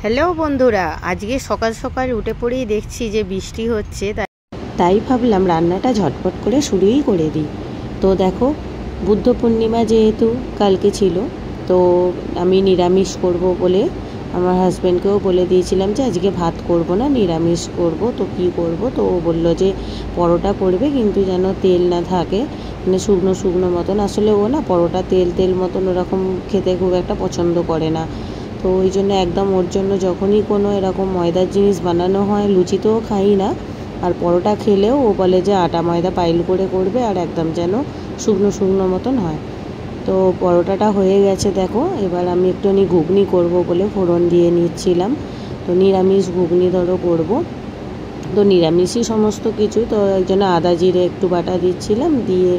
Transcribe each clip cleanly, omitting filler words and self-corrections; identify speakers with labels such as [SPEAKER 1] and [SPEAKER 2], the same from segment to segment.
[SPEAKER 1] Hello বন্ধুরা, আজকে সকাল সকাল উঠে পড়েই দেখছি যে বৃষ্টি হচ্ছে, তাই ভাবলাম রান্নাটা ঝটপট করে শুরুই করে দিই। তো দেখো, বুদ্ধ পূর্ণিমা যেহেতু কালকে ছিল, তো আমি নিরামিষ করব বলে আমার হাজব্যান্ডকেও বলে দিয়েছিলাম যে আজকে ভাত করব না, নিরামিষ করব। তো কি করব, তো ও বললো যে পরোটা করবে, কিন্তু যেন তেল না থাকে, মানে শুকনো শুকনো মতন। আসলে ও না পরোটা তেল তেল মতন ওরকম খেতে খুব একটা পছন্দ করে না। তো ওই জন্য একদম ওর জন্য যখনই কোনো এরকম ময়দার জিনিস বানানো হয়, লুচি তো খাই না, আর পরোটা খেলেও ও বলে যে আটা ময়দা পাইল করে করবে, আর একদম যেন শুকনো শুকনো মতন হয়। তো পরোটাটা হয়ে গেছে দেখো। এবার আমি একটুখানি ঘুগনি করব বলে ফোড়ন দিয়ে নিচ্ছিলাম। তো নিরামিষ ঘুগনি ধরো করব, তো নিরামিষই সমস্ত কিছু। তো একজনে আদা জিরে একটু বাটা দিচ্ছিলাম, দিয়ে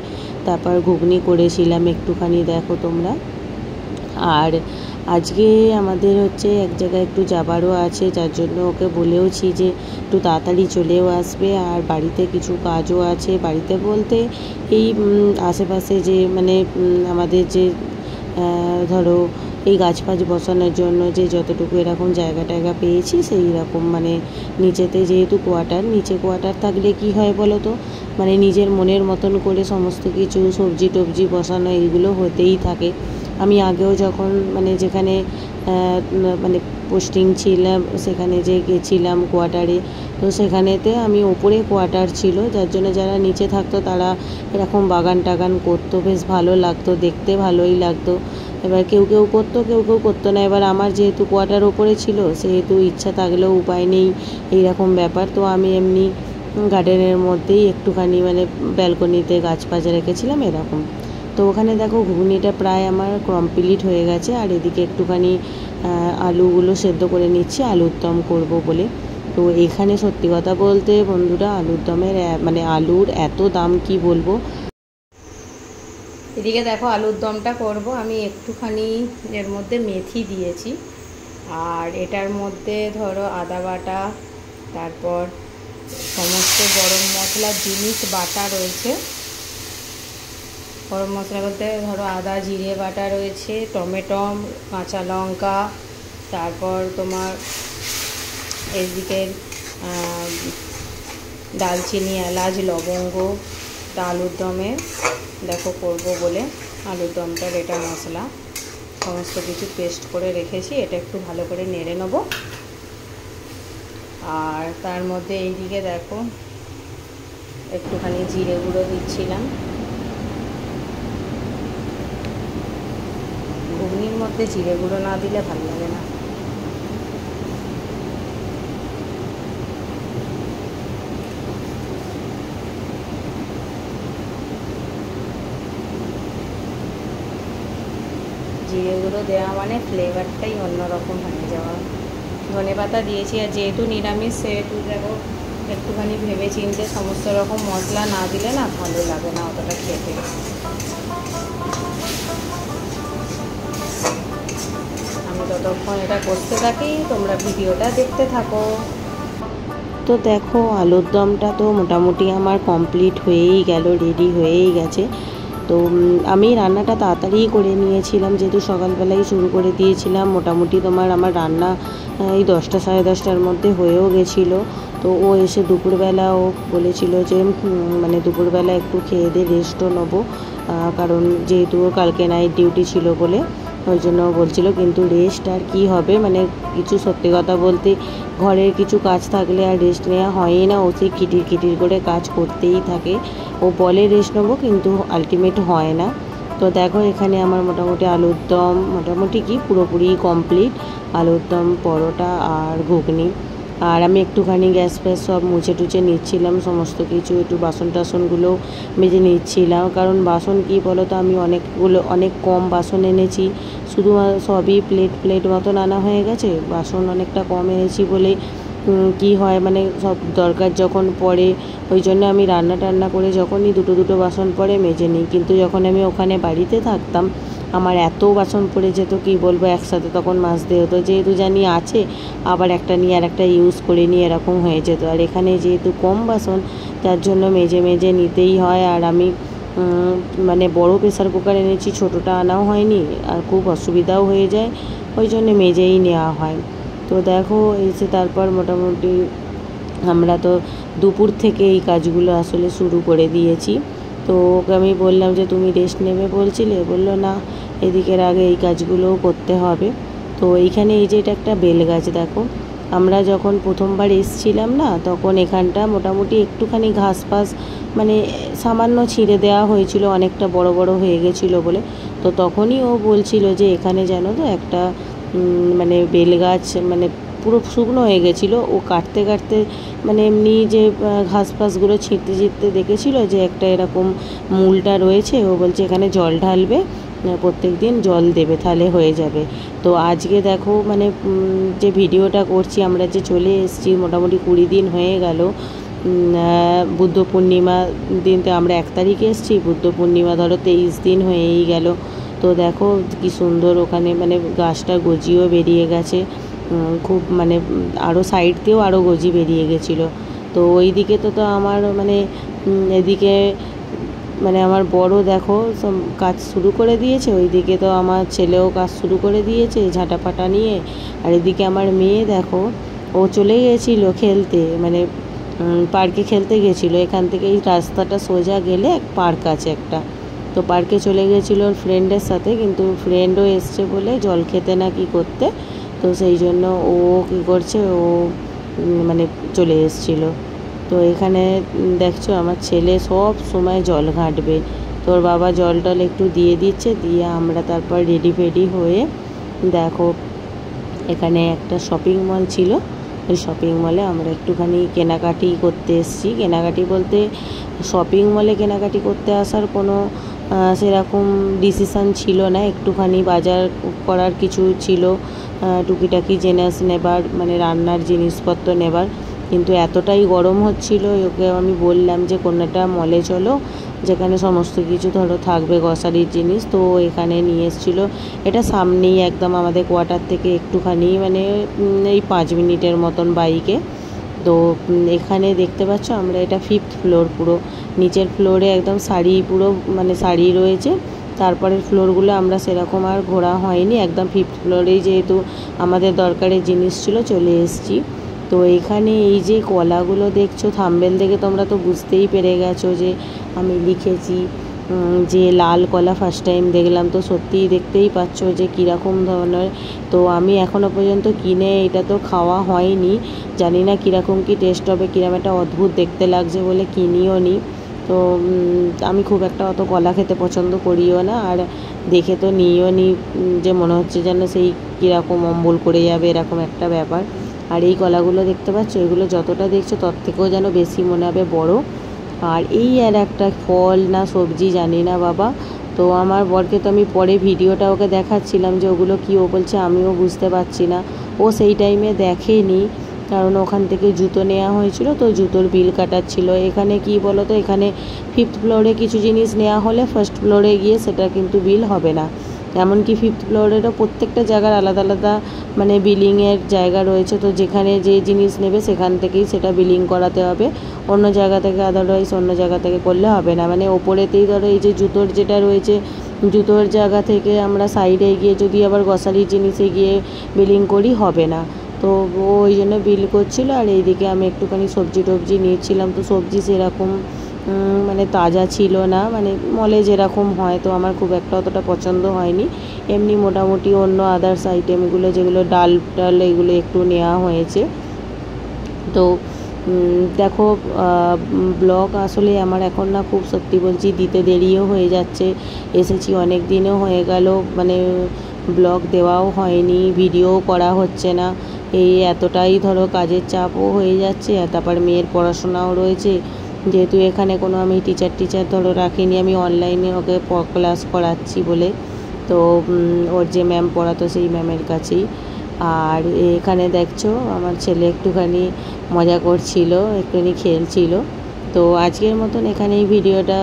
[SPEAKER 1] তারপর ঘুগনি করেছিলাম একটুখানি, দেখো তোমরা। আর আজকে আমাদের হচ্ছে এক জায়গায় একটু যাবারও আছে, যার জন্য ওকে বলেওছি যে একটু তাড়াতাড়ি চলেও আসবে। আর বাড়িতে কিছু কাজও আছে, বাড়িতে বলতে এই আশেপাশে যে মানে আমাদের যে ধরো এই গাছ ফাছ বসানোর জন্য যে যতটুকু এরকম জায়গা টায়গা পেয়েছি, সেই রকম মানে নিচেতে যেহেতু কোয়ার্টার, নিচে কোয়ার্টার থাকলে কি হয় বলো তো, মানে নিজের মনের মতন করে সমস্ত কিছু সবজি টবজি বসানো এইগুলো হতেই থাকে। আমি আগেও যখন মানে যেখানে মানে পোস্টিং ছিলাম, সেখানে যে গেছিলাম কোয়ার্টারে, তো সেখানেতে আমি ওপরে কোয়ার্টার ছিল, যার জন্য যারা নিচে থাকতো তারা এরকম বাগান টাগান করতো, বেশ ভালো লাগতো, দেখতে ভালোই লাগতো। এবার কেউ কেউ করতো, কেউ কেউ করতো না। এবার আমার যেহেতু কোয়ার্টার ওপরে ছিল, সেহেতু ইচ্ছা থাকলেও উপায় নেই, এইরকম ব্যাপার। তো আমি এমনি গার্ডেনের মধ্যেই একটুখানি মানে ব্যালকনিতে গাছ ফাছ রেখেছিলাম এরকম। তো ওখানে দেখো ঘুগনিটা প্রায় আমার কমপ্লিট হয়ে গেছে, আর এদিকে একটুখানি আলুগুলো সেদ্ধ করে নিচ্ছি আলুর দম করবো বলে। তো এখানে সত্যি কথা বলতে বন্ধুরা, আলুর দমের মানে আলুর এত দাম কি বলবো। এদিকে দেখো আলুর দমটা করব, আমি একটুখানি এর মধ্যে মেথি দিয়েছি, আর এটার মধ্যে ধরো আদা বাটা, তারপর সমস্ত গরম মশলার জিনিস বাটা রয়েছে। গরম মশলা বলতে ধরো আদা জিরে বাটা রয়েছে, টমেটো, কাঁচা লঙ্কা, তারপর তোমার এদিকে দালচিনি, এলাচ, লবঙ্গ। আলুর দমে দেখো করব বলে আলুর দমটার এটা মশলা সমস্ত কিছু পেস্ট করে রেখেছি। এটা একটু ভালো করে নেড়ে নেব। আর তার মধ্যে এইদিকে দেখো একটুখানি জিরে গুঁড়ো দিচ্ছিলাম। ঘুগনির মধ্যে জিরে গুঁড়ো না দিলে ভালো লাগে না। জিরে গুঁড়ো দেওয়া মানে ফ্লেভারটাই অন্যরকম হয়ে যাওয়া। ধনে পাতা দিয়েছি, আর যেহেতু নিরামিষ সেহেতু দেখো একটুখানি ভেবে চিনতে সমস্ত রকম মশলা না দিলে না ভালো লাগে না অতটা খেতে। আমি ততক্ষণ এটা করতে থাকি, তোমরা ভিডিওটা দেখতে থাকো। তো দেখো আলুর দমটা তো মোটামুটি আমার কমপ্লিট হয়েই গেল, রেডি হয়েই গেছে। তো আমি রান্নাটা তাড়াতাড়ি করে নিয়েছিলাম, যেহেতু সকালবেলাই শুরু করে দিয়েছিলাম। মোটামুটি আমার রান্না এই 10টা সাড়ে 10টার মধ্যে হয়েও গেছিলো। তো ও এসে দুপুরবেলা ও বলেছিল যে মানে দুপুরবেলা একটু খেয়ে দিয়ে রেস্টও নেবো, কারণ যেহেতু ওর কালকে নাইট ডিউটি ছিল বলে, ওই জন্য বলছিল। কিন্তু রেস্ট আর কি হবে, মানে কিছু সত্যি কথা বলতে ঘরের কিছু কাজ থাকলে আর রেস্ট নেওয়া হয়ই না। ও সেই কিটির কিটির করে কাজ করতেই থাকে। ও বলে রেস্ট নেবো, কিন্তু আলটিমেট হয় না। তো দেখো এখানে আমার মোটামুটি আলুর দম মোটামুটি কি পুরোপুরি কমপ্লিট। আলুর দম, পরোটা আর ঘুগনি। আর আমি একটুখানি গ্যাস ফ্যাস সব মুছে টুছে নিচ্ছিলাম, সমস্ত কিছু একটু বাসন টাসনগুলো মেজে নিচ্ছিলাম। কারণ বাসন কি বলো তো, আমি অনেক কম বাসন এনেছি, শুধু সবই প্লেট প্লেট মতন আনা হয়ে গেছে। বাসন অনেকটা কম এনেছি বলে কি হয় মানে সব দরকার যখন পড়ে, ওই জন্য আমি রান্না টান্না করে যখনই দুটো দুটো বাসন পড়ে মেজে নিই। কিন্তু যখন আমি ওখানে বাড়িতে থাকতাম, আমার এত বাসন পড়ে যেত কি বলবো, একসাথে তখন মাজতে হতো। যেহেতু জানি আছে, আবার একটা নিয়ে আর একটা ইউজ করে নিয়ে এরকম হয়ে যেত। আর এখানে যেহেতু কম বাসন, তার জন্য মেজে মেজে নিতেই হয়। আর আমি মানে বড় প্রেসার কুকার এনেছি, ছোটোটা আনাও হয়নি, আর খুব অসুবিধাও হয়ে যায়, ওই জন্য মেজেই নেওয়া হয়। তো দেখো এসে তারপর মোটামুটি আমরা তো দুপুর থেকে এই কাজগুলো আসলে শুরু করে দিয়েছি। তো ওকে আমি বললাম যে তুমি রেস্ট নেবে বলছিলে, বললো না এদিকের আগে এই কাজগুলোও করতে হবে। তো এইখানে এই যে এটা একটা বেল গাছ, দেখো আমরা যখন প্রথমবার এসছিলাম না, তখন এখানটা মোটামুটি একটুখানি ঘাস ফাস মানে সামান্য ছিঁড়ে দেওয়া হয়েছিল, অনেকটা বড় বড় হয়ে গেছিলো বলে। তো তখনই ও বলছিল যে এখানে জানো তো একটা মানে বেল গাছ মানে পুরো শুকনো হয়ে গেছিলো। ও কাটতে কাটতে মানে এমনি যে ঘাস ফাসগুলো ছিঁড়তে ছিঁড়তে দেখেছিল যে একটা এরকম মূলটা রয়েছে। ও বলছে এখানে জল ঢালবে, প্রত্যেক দিন জল দেবে, তাহলে হয়ে যাবে। তো আজকে দেখো মানে যে ভিডিওটা করছি, আমরা যে চলে এসেছি মোটামুটি 20 দিন হয়ে গেল। বুদ্ধ পূর্ণিমা দিনতে আমরা 1 তারিখে এসেছি, বুদ্ধ পূর্ণিমা ধরো 23 দিন হয়েই গেল। তো দেখো কি সুন্দর ওখানে মানে গাছটা গজিও বেরিয়ে গেছে, খুব মানে আরও সাইড দিয়েও আরও গজি বেরিয়ে গেছিলো। তো ওই দিকে তো আমার মানে এদিকে মানে আমার বড় দেখো সব কাজ শুরু করে দিয়েছে, ওইদিকে তো আমার ছেলেও কাজ শুরু করে দিয়েছে ঝাঁটা ফাটা নিয়ে। আর এদিকে আমার মেয়ে দেখো ও চলে গিয়েছিলো খেলতে, মানে পার্কে খেলতে গেছিলো। এখান থেকে এই রাস্তাটা সোজা গেলে এক পার্ক আছে একটা, তো পার্কে চলে গেছিলো ওর ফ্রেন্ডের সাথে, কিন্তু ফ্রেন্ডও এসছে বলে জল খেতে না কি করতে, তো সেই জন্য ও কী করছে ও মানে চলে এসেছিলো। তো এখানে দেখছো আমার ছেলে সব সময় জল ঘাঁটবে, তোর বাবা জল টল একটু দিয়ে দিচ্ছে, দিয়ে আমরা তারপর রেডি ফেডি হয়ে দেখো এখানে একটা শপিং মল ছিল, ওই শপিং মলে আমরা একটুখানি কেনাকাটি করতে এসেছি। কেনাকাটি বলতে শপিং মলে কেনাকাটি করতে আসার কোনো সেরকম ডিসিশান ছিল না, একটুখানি বাজার করার কিছু ছিল, টুকিটাকি জিনিস নেবার মানে রান্নার জিনিসপত্র নেবার। কিন্তু এতটাই গরম হচ্ছিল, ওকে আমি বললাম যে কোনোটা মলে চলো যেখানে সমস্ত কিছু ধরো থাকবে গ্রসারির জিনিস। তো এখানে নিয়ে এসেছিলো, এটা সামনেই একদম আমাদের কোয়ার্টার থেকে একটুখানি মানে এই 5 মিনিটের মতন বাইকে। তো এখানে দেখতে পাচ্ছ আমরা এটা 5th ফ্লোর, পুরো নিচের ফ্লোরে একদম শাড়ি পুরো মানে শাড়ি রয়েছে, তারপরের ফ্লোরগুলো আমরা সেরকম আর ঘোরা হয়নি, একদম 5th ফ্লোরেই যেহেতু আমাদের দরকারের জিনিস ছিল চলে এসেছি। তো এখানে এই যে কলাগুলো দেখছো থাম্বনেল দেখে তোমরা তো বুঝতেই পেরে গেছো যে আমি লিখেছি যে লাল কলা, ফার্স্ট টাইম দেখলাম, তো সত্যিই দেখতেই পাচ্ছ যে কীরকম ধরনের। তো আমি এখনও পর্যন্ত কিনে এটা তো খাওয়া হয়নি, জানি না কীরকম কী টেস্ট হবে, কীরকম একটা অদ্ভুত দেখতে লাগছে বলে কিনিও নি। তো আমি খুব একটা অত কলা খেতে পছন্দ করিও না, আর দেখে তো নিও নি, যে মনে হচ্ছে যেন সেই কীরকম অম্বল করে যাবে এরকম একটা ব্যাপার। আর এই কলাগুলো দেখতে পাচ্ছ, এগুলো যতটা দেখছো তত থেকেও যেন বেশি মনে হবে বড়। আর এই আর একটা ফল না সবজি জানি না বাবা। তো আমার বরকে তো আমি পরে ভিডিওটা ওকে দেখাচ্ছিলাম যে ওগুলো কী, ও বলছে আমিও বুঝতে পারছি না। ও সেই টাইমে দেখেনি, কারণ ওখান থেকে জুতো নেওয়া হয়েছিল, তো জুতোর বিল কাটাচ্ছিল। এখানে কি বলো তো, এখানে 5th ফ্লোরে কিছু জিনিস নেওয়া হলে 1st ফ্লোরে গিয়ে সেটা কিন্তু বিল হবে না। এমনকি 5th ফ্লোরেরও প্রত্যেকটা জায়গার আলাদা আলাদা মানে বিলিংয়ের জায়গা রয়েছে, তো যেখানে যে জিনিস নেবে সেখান থেকেই সেটা বিলিং করাতে হবে, অন্য জায়গা থেকে আদারওয়াইজ অন্য জায়গা থেকে করলে হবে না। মানে ওপরেতেই ধরো এই যে জুতোর যেটা রয়েছে, জুতোর জায়গা থেকে আমরা সাইডে গিয়ে যদি আবার গ্রসারির জিনিসে গিয়ে বিলিং করি হবে না। তো ও ওই জন্য বিল করছিল, আর এইদিকে আমি একটুখানি সবজি টবজি নিয়েছিলাম। তো সবজি সেরকম মানে তাজা ছিল না, মানে মলে যেরকম হয়, তো আমার খুব একটা অতটা পছন্দ হয়নি। এমনি মোটামুটি অন্য আদার্স আইটেমগুলো যেগুলো ডাল টাল এগুলো একটু নেওয়া হয়েছে। তো দেখো ব্লগ আসলে আমার এখন না খুব সত্যি বলছি দিতে দেরিও হয়ে যাচ্ছে, এসেছি অনেক দিনও হয়ে গেল, মানে ব্লগ দেওয়াও হয়নি, ভিডিও করা হচ্ছে না, এই এতটাই ধরো কাজের চাপও হয়ে যাচ্ছে। আর তারপর মেয়ের পড়াশোনাও রয়েছে, যেহেতু এখানে কোনো আমি টিচার ধরো রাখিনি, আমি অনলাইনে ওকে ক্লাস করাচ্ছি বলে। তো ওর যে ম্যাম পড়াতো সেই ম্যামের কাছেই। আর এখানে দেখছো আমার ছেলে একটুখানি মজা করছিল, একটুখানি খেলছিল। তো আজকের মতন এখানেই ভিডিওটা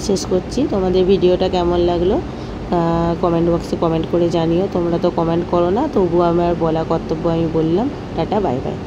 [SPEAKER 1] শেষ করছি। তোমাদের ভিডিওটা কেমন লাগলো কমেন্ট বক্সে কমেন্ট করে জানিও। তোমরা তো কমেন্ট করো না, তবুও আমার বলা কর্তব্য আমি বললাম। Tata, bye bye.